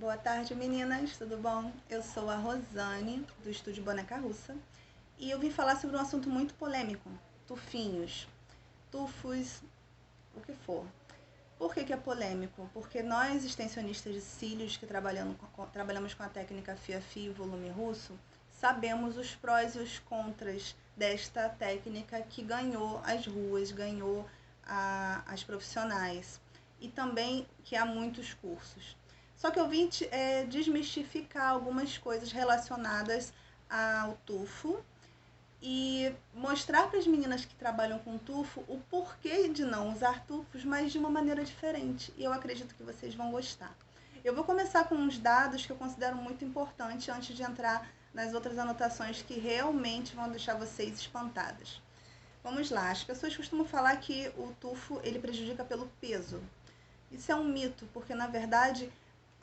Boa tarde, meninas, tudo bom? Eu sou a Rosane, do Estúdio Boneca Russa, e eu vim falar sobre um assunto muito polêmico: tufinhos, tufos, o que for. Por que é polêmico? Porque nós, extensionistas de cílios, que trabalhamos com a técnica fia-fio volume russo, sabemos os prós e os contras desta técnica que ganhou as ruas, ganhou as profissionais, e também que há muitos cursos. Só que eu vim desmistificar algumas coisas relacionadas ao tufo e mostrar para as meninas que trabalham com tufo o porquê de não usar tufos, mas de uma maneira diferente. E eu acredito que vocês vão gostar. Eu vou começar com uns dados que eu considero muito importantes antes de entrar nas outras anotações que realmente vão deixar vocês espantadas. Vamos lá, as pessoas costumam falar que o tufo ele prejudica pelo peso. Isso é um mito, porque na verdade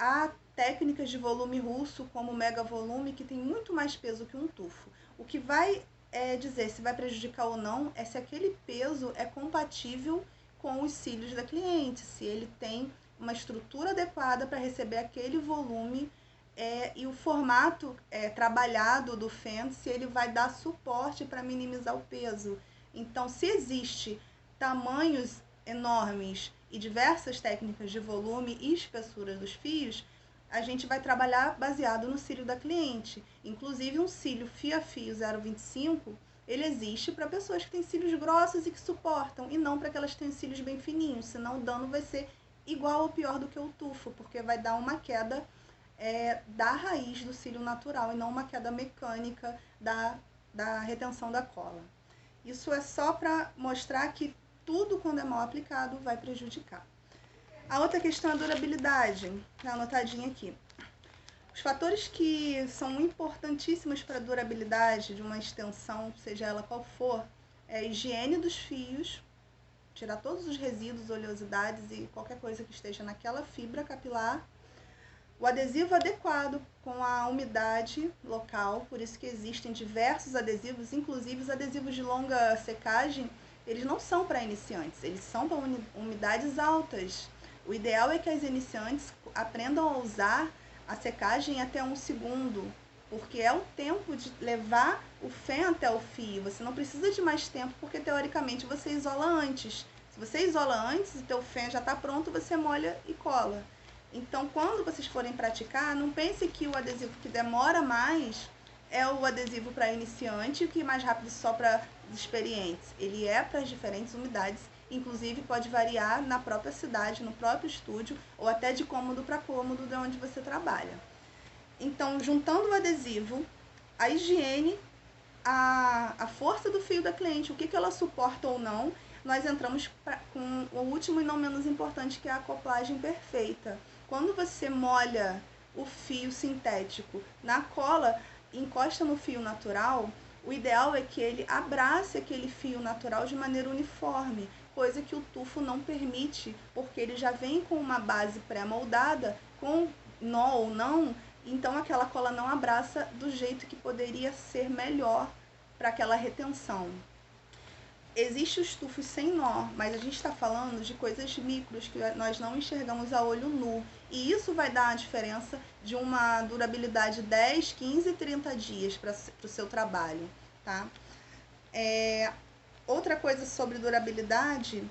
há técnicas de volume russo, como o mega volume, que tem muito mais peso que um tufo. O que vai dizer se vai prejudicar ou não é se aquele peso é compatível com os cílios da cliente, se ele tem uma estrutura adequada para receber aquele volume e o formato trabalhado do fence, se ele vai dar suporte para minimizar o peso. Então, se existe tamanhos enormes e diversas técnicas de volume e espessura dos fios, a gente vai trabalhar baseado no cílio da cliente. Inclusive, um cílio fia-fio 0,25, ele existe para pessoas que têm cílios grossos e que suportam, e não para aquelas que têm cílios bem fininhos, senão o dano vai ser igual ou pior do que o tufo, porque vai dar uma queda da raiz do cílio natural e não uma queda mecânica da retenção da cola. Isso é só para mostrar que tudo, quando é mal aplicado, vai prejudicar. A outra questão é a durabilidade, tá anotadinha aqui. Os fatores que são importantíssimos para a durabilidade de uma extensão, seja ela qual for, é a higiene dos fios, tirar todos os resíduos, oleosidades e qualquer coisa que esteja naquela fibra capilar, o adesivo adequado com a umidade local, por isso que existem diversos adesivos, inclusive os adesivos de longa secagem, eles não são para iniciantes, eles são para umidades altas. O ideal é que as iniciantes aprendam a usar a secagem até 1 segundo, porque é o tempo de levar o fém até o fio. Você não precisa de mais tempo, porque teoricamente você isola antes. Se você isola antes, o teu fém já está pronto, você molha e cola. Então, quando vocês forem praticar, não pense que o adesivo que demora mais é o adesivo para iniciante e o que é mais rápido só para experientes. Ele é para as diferentes umidades, inclusive pode variar na própria cidade, no próprio estúdio, ou até de cômodo para cômodo de onde você trabalha. Então, juntando o adesivo, a higiene, a força do fio da cliente, o que ela suporta ou não, nós entramos com o último e não menos importante, que é a acoplagem perfeita. Quando você molha o fio sintético na cola, encosta no fio natural, o ideal é que ele abrace aquele fio natural de maneira uniforme, coisa que o tufo não permite, porque ele já vem com uma base pré-moldada, com nó ou não, então aquela cola não abraça do jeito que poderia ser melhor para aquela retenção. Existem os tufos sem nó, mas a gente está falando de coisas micros que nós não enxergamos a olho nu. E isso vai dar a diferença de uma durabilidade 10, 15, 30 dias para o seu trabalho, tá? Outra coisa sobre durabilidade,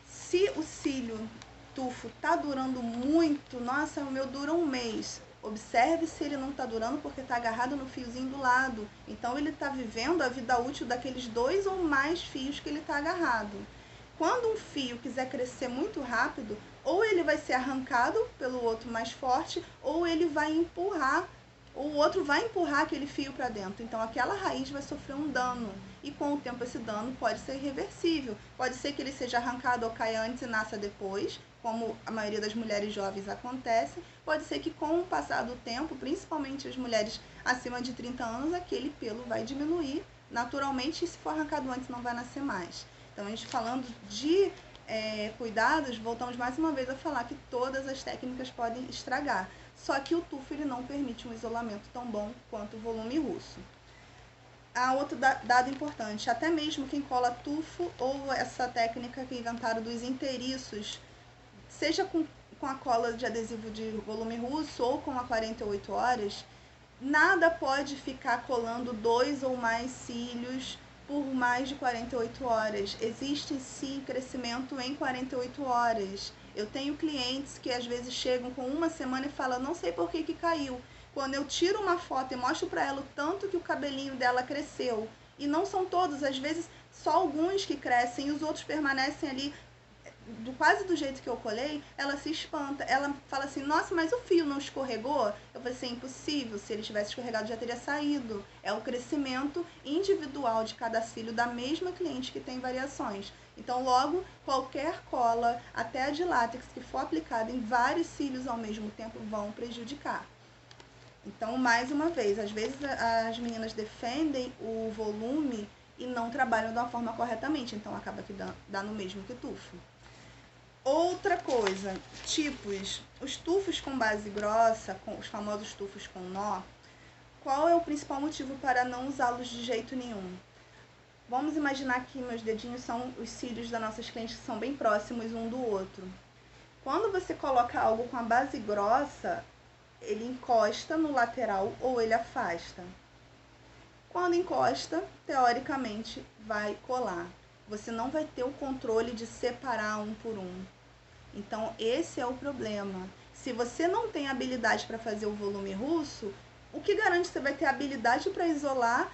se o cílio tufo está durando muito, nossa, o meu dura 1 mês. Observe se ele não está durando porque está agarrado no fiozinho do lado. Então, ele está vivendo a vida útil daqueles 2 ou mais fios que ele está agarrado. Quando um fio quiser crescer muito rápido, ou ele vai ser arrancado pelo outro mais forte, ou ele vai empurrar, ou o outro vai empurrar aquele fio para dentro. Então, aquela raiz vai sofrer um dano. E com o tempo, esse dano pode ser irreversível. Pode ser que ele seja arrancado ou caia antes e nasça depois, como a maioria das mulheres jovens acontece. Pode ser que com o passar do tempo, principalmente as mulheres acima de 30 anos, aquele pelo vai diminuir naturalmente, e se for arrancado antes não vai nascer mais. Então, a gente falando de cuidados, voltamos mais uma vez a falar que todas as técnicas podem estragar. Só que o tufo ele não permite um isolamento tão bom quanto o volume russo. Há outro dado importante, até mesmo quem cola tufo ou essa técnica que inventaram dos inteiriços, seja com com a cola de adesivo de volume russo ou com a 48 horas, nada pode ficar colando 2 ou mais cílios por mais de 48 horas. Existe sim crescimento em 48 horas. Eu tenho clientes que às vezes chegam com uma semana e falam, não sei por que caiu. Quando eu tiro uma foto e mostro para ela o tanto que o cabelinho dela cresceu, e não são todos, às vezes só alguns que crescem e os outros permanecem ali quase do jeito que eu colei, ela se espanta. Ela fala assim, nossa, mas o fio não escorregou? Eu falei assim, impossível, se ele tivesse escorregado já teria saído. É o crescimento individual de cada cílio da mesma cliente que tem variações. Então, logo, qualquer cola, até a de látex, que for aplicada em vários cílios ao mesmo tempo, vão prejudicar. Então, mais uma vez, às vezes as meninas defendem o volume e não trabalham da forma corretamente, então acaba que dá no mesmo que tufo. Outra coisa, tipos, os tufos com base grossa, com os famosos tufos com nó, qual é o principal motivo para não usá-los de jeito nenhum? Vamos imaginar que meus dedinhos são os cílios das nossas clientes que são bem próximos um do outro. Quando você coloca algo com a base grossa, ele encosta no lateral ou ele afasta. Quando encosta, teoricamente, vai colar. Você não vai ter o controle de separar um por um. Então, esse é o problema. Se você não tem habilidade para fazer o volume russo, o que garante que você vai ter habilidade para isolar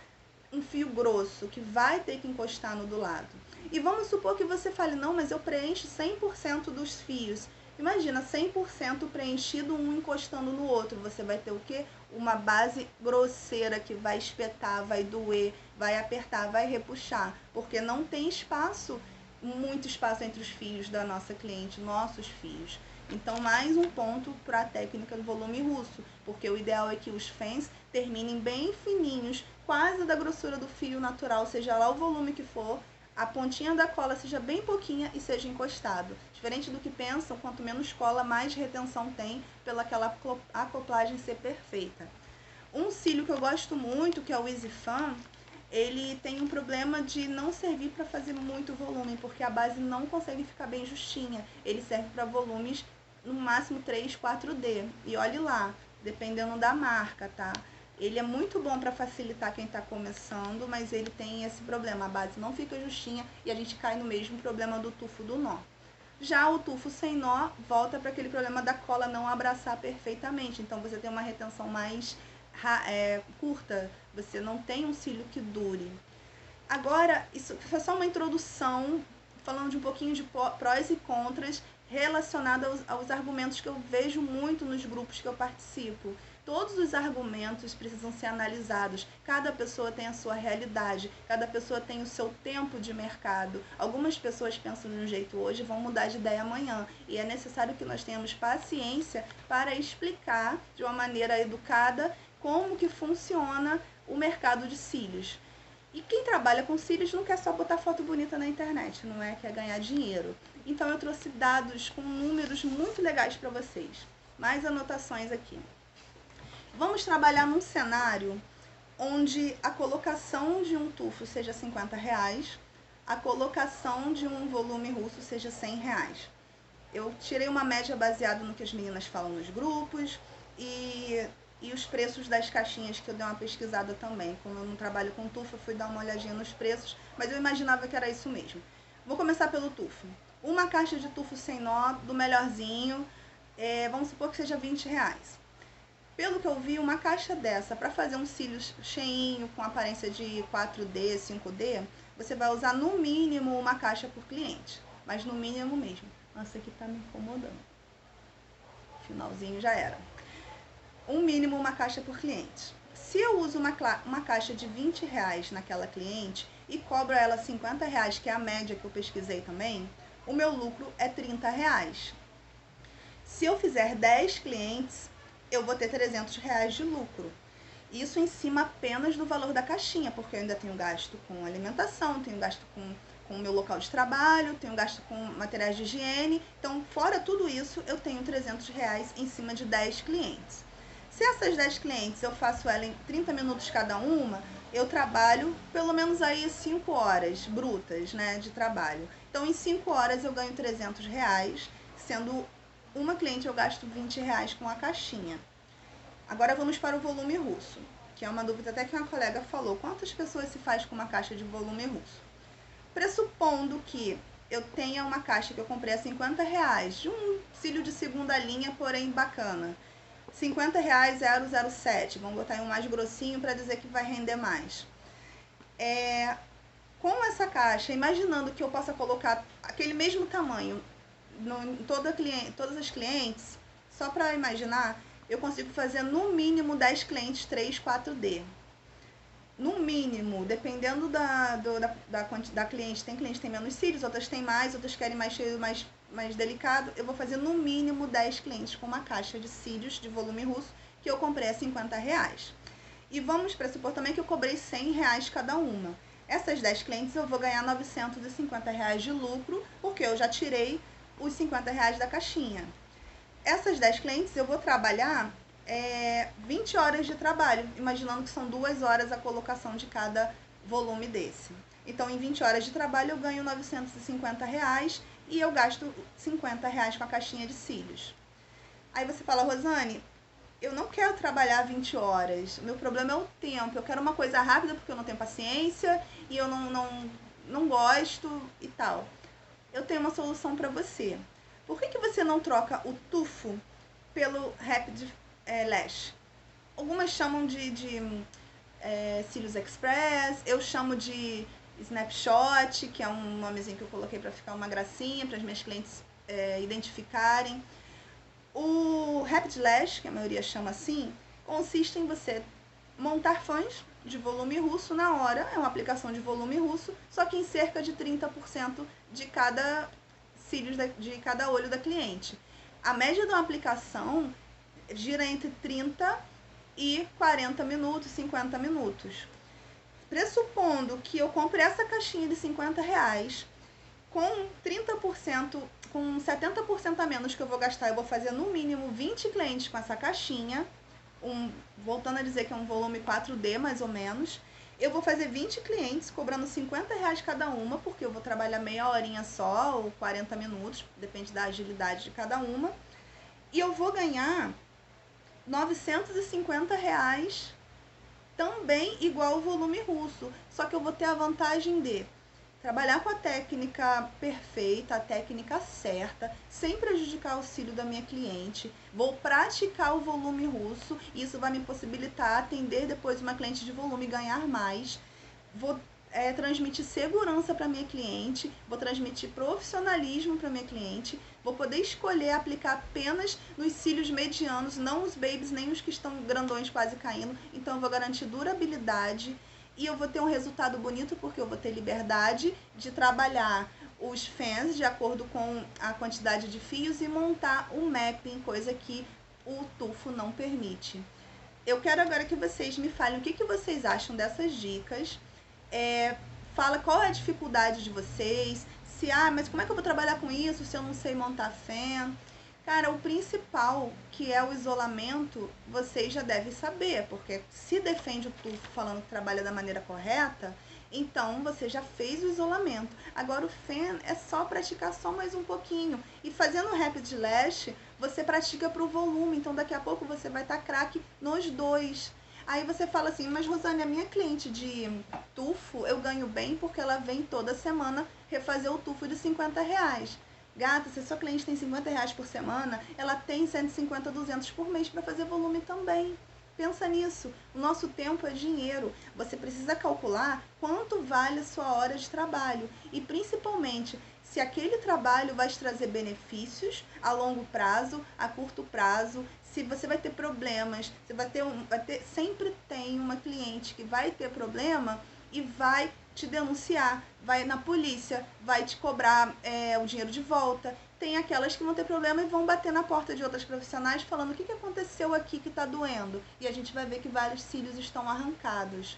um fio grosso, que vai ter que encostar no do lado? E vamos supor que você fale, não, mas eu preencho 100% dos fios. Imagina, 100% preenchido, um encostando no outro. Você vai ter o quê? Uma base grosseira que vai espetar, vai doer, vai apertar, vai repuxar. Porque não tem espaço, muito espaço entre os fios da nossa cliente, nossos fios. Então, mais um ponto para a técnica do volume russo. Porque o ideal é que os fãs terminem bem fininhos, quase da grossura do fio natural, seja lá o volume que for, a pontinha da cola seja bem pouquinha e seja encostado. Diferente do que pensam, quanto menos cola, mais retenção tem pela aquela acoplagem ser perfeita. Um cílio que eu gosto muito, que é o Easy Fan, ele tem um problema de não servir para fazer muito volume, porque a base não consegue ficar bem justinha. Ele serve para volumes no máximo 3, 4D. E olhe lá, dependendo da marca, tá? Ele é muito bom para facilitar quem está começando, mas ele tem esse problema, a base não fica justinha e a gente cai no mesmo problema do tufo do nó. Já o tufo sem nó volta para aquele problema da cola não abraçar perfeitamente, então você tem uma retenção mais curta, você não tem um cílio que dure. Agora, isso foi só uma introdução, falando de um pouquinho de prós e contras relacionado aos argumentos que eu vejo muito nos grupos que eu participo. Todos os argumentos precisam ser analisados. Cada pessoa tem a sua realidade, cada pessoa tem o seu tempo de mercado. Algumas pessoas pensam de um jeito hoje e vão mudar de ideia amanhã. E é necessário que nós tenhamos paciência para explicar de uma maneira educada como que funciona o mercado de cílios. E quem trabalha com cílios não quer só botar foto bonita na internet, não é? Quer ganhar dinheiro. Então eu trouxe dados com números muito legais para vocês. Mais anotações aqui. Vamos trabalhar num cenário onde a colocação de um tufo seja R$50, a colocação de um volume russo seja R$100. Eu tirei uma média baseada no que as meninas falam nos grupos e os preços das caixinhas, que eu dei uma pesquisada também. Como eu não trabalho com tufo, eu fui dar uma olhadinha nos preços, mas eu imaginava que era isso mesmo. Vou começar pelo tufo. Uma caixa de tufo sem nó, do melhorzinho, vamos supor que seja R$20. Pelo que eu vi, uma caixa dessa, para fazer um cílios cheinho, com aparência de 4D, 5D, você vai usar no mínimo uma caixa por cliente. Mas no mínimo mesmo. Nossa, aqui tá me incomodando. Finalzinho já era. Um mínimo uma caixa por cliente. Se eu uso uma caixa de R$20 naquela cliente e cobro ela R$50, que é a média que eu pesquisei também, o meu lucro é R$30. Se eu fizer 10 clientes, eu vou ter R$300 de lucro. Isso em cima apenas do valor da caixinha, porque eu ainda tenho gasto com alimentação, tenho gasto com o meu local de trabalho, tenho gasto com materiais de higiene. Então, fora tudo isso, eu tenho R$300 em cima de 10 clientes. Se essas 10 clientes eu faço ela em 30 minutos cada uma, eu trabalho pelo menos aí 5 horas brutas, né, de trabalho. Então, em 5 horas eu ganho R$300, sendo Uma cliente eu gasto R$ 20 com a caixinha. Agora vamos para o volume russo, que é uma dúvida até que uma colega falou. Quantas pessoas se faz com uma caixa de volume russo? Pressupondo que eu tenha uma caixa que eu comprei a R$ 50, de um cílio de segunda linha, porém bacana. R$ 50,007. Vamos botar em um mais grossinho para dizer que vai render mais. Com essa caixa, imaginando que eu possa colocar aquele mesmo tamanho em todas as clientes, só para imaginar, eu consigo fazer no mínimo 10 clientes 3, 4D. No mínimo, dependendo da cliente, tem cliente que tem menos cílios, outras tem mais, outras querem mais cheio, mais delicado. Eu vou fazer no mínimo 10 clientes com uma caixa de cílios de volume russo que eu comprei a R$ 50. E vamos pressupor também que eu cobrei R$ 100 cada uma. Essas 10 clientes eu vou ganhar R$ 950 de lucro, porque eu já tirei os R$ 50 da caixinha. Essas 10 clientes eu vou trabalhar 20 horas de trabalho, imaginando que são 2 horas a colocação de cada volume desse. Então, em 20 horas de trabalho eu ganho R$ 950 e eu gasto R$ 50 com a caixinha de cílios. Aí você fala, Rosane, eu não quero trabalhar 20 horas, meu problema é o tempo, eu quero uma coisa rápida porque eu não tenho paciência e eu não gosto e tal. Eu tenho uma solução para você. Por que você não troca o tufo pelo Rapid Lash? Algumas chamam de Cílios Express, eu chamo de Snapshot, que é um nomezinho que eu coloquei para ficar uma gracinha, para as minhas clientes identificarem. O Rapid Lash, que a maioria chama assim, consiste em você montar fãs de volume russo na hora, é uma aplicação de volume russo, só que em cerca de 30% de cada cílios de cada olho da cliente. A média de uma aplicação gira entre 30 e 40 minutos, 50 minutos. Pressupondo que eu compre essa caixinha de R$ 50, com 30%, com 70% a menos que eu vou gastar, eu vou fazer no mínimo 20 clientes com essa caixinha, voltando a dizer que é um volume 4D mais ou menos. Eu vou fazer 20 clientes cobrando R$ 50 cada uma, porque eu vou trabalhar meia horinha só, ou 40 minutos, depende da agilidade de cada uma. E eu vou ganhar R$ 950 também igual o volume russo. Só que eu vou ter a vantagem de trabalhar com a técnica perfeita, a técnica certa, sem prejudicar o cílio da minha cliente. Vou praticar o volume russo, e isso vai me possibilitar atender depois uma cliente de volume e ganhar mais. Vou transmitir segurança para minha cliente, vou transmitir profissionalismo para minha cliente, vou poder escolher aplicar apenas nos cílios medianos, não os babies, nem os que estão grandões quase caindo. Então eu vou garantir durabilidade. E eu vou ter um resultado bonito porque eu vou ter liberdade de trabalhar os fãs de acordo com a quantidade de fios e montar o mapping, coisa que o tufo não permite. Eu quero agora que vocês me falem o que vocês acham dessas dicas. Fala qual é a dificuldade de vocês, mas como é que eu vou trabalhar com isso se eu não sei montar fã? Cara, o principal, que é o isolamento, vocês já devem saber, porque se defende o tufo falando que trabalha da maneira correta, então você já fez o isolamento. Agora o fan é só praticar só mais um pouquinho. E fazendo o Rapid Lash, você pratica para o volume, então daqui a pouco você vai estar craque nos dois. Aí você fala assim, mas Rosane, a minha cliente de tufo, eu ganho bem porque ela vem toda semana refazer o tufo de R$ 50. Gata, se a sua cliente tem R$ 50 por semana, ela tem 150, 200 por mês para fazer volume também. Pensa nisso. O nosso tempo é dinheiro. Você precisa calcular quanto vale a sua hora de trabalho. E principalmente, se aquele trabalho vai te trazer benefícios a longo prazo, a curto prazo, se você vai ter problemas, você sempre tem uma cliente que vai ter problema e vai te denunciar, vai na polícia, vai te cobrar o dinheiro de volta. Tem aquelas que vão ter problema e vão bater na porta de outras profissionais falando o que aconteceu aqui que está doendo. E a gente vai ver que vários cílios estão arrancados.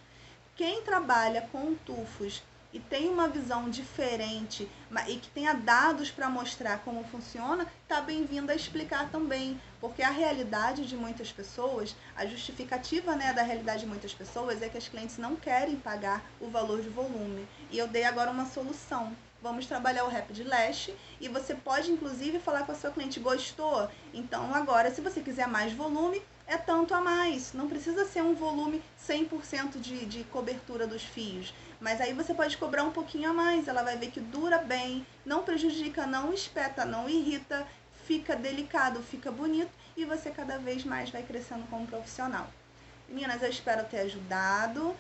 Quem trabalha com tufos e tem uma visão diferente e que tenha dados para mostrar como funciona, está bem-vindo a explicar também, porque a realidade de muitas pessoas, a justificativa da realidade de muitas pessoas é que as clientes não querem pagar o valor de volume. E eu dei agora uma solução. Vamos trabalhar o Rapid Lash e você pode inclusive falar com a sua cliente, gostou? Então agora, se você quiser mais volume, é tanto a mais. Não precisa ser um volume 100% de cobertura dos fios. Mas aí você pode cobrar um pouquinho a mais. Ela vai ver que dura bem, não prejudica, não espeta, não irrita, fica delicado, fica bonito e você cada vez mais vai crescendo como profissional. Meninas, eu espero ter ajudado.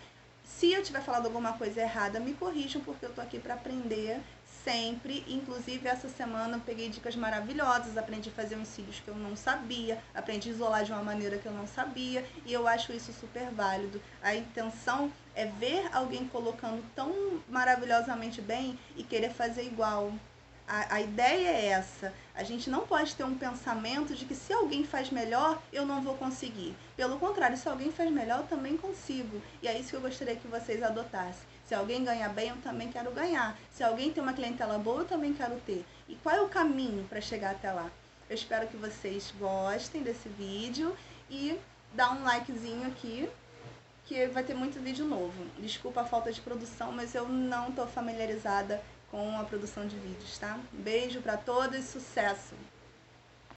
Se eu tiver falado alguma coisa errada, me corrijam, porque eu tô aqui para aprender sempre. Inclusive, essa semana eu peguei dicas maravilhosas, aprendi a fazer uns cílios que eu não sabia, aprendi a isolar de uma maneira que eu não sabia, e eu acho isso super válido. A intenção é ver alguém colocando tão maravilhosamente bem e querer fazer igual. A ideia é essa. A gente não pode ter um pensamento de que se alguém faz melhor, eu não vou conseguir. Pelo contrário, se alguém faz melhor, eu também consigo. E é isso que eu gostaria que vocês adotassem. Se alguém ganha bem, eu também quero ganhar. Se alguém tem uma clientela boa, eu também quero ter. E qual é o caminho para chegar até lá? Eu espero que vocês gostem desse vídeo e dá um likezinho aqui, que vai ter muito vídeo novo. Desculpa a falta de produção, mas eu não estou familiarizada com a produção de vídeos, tá? Beijo pra todos e sucesso!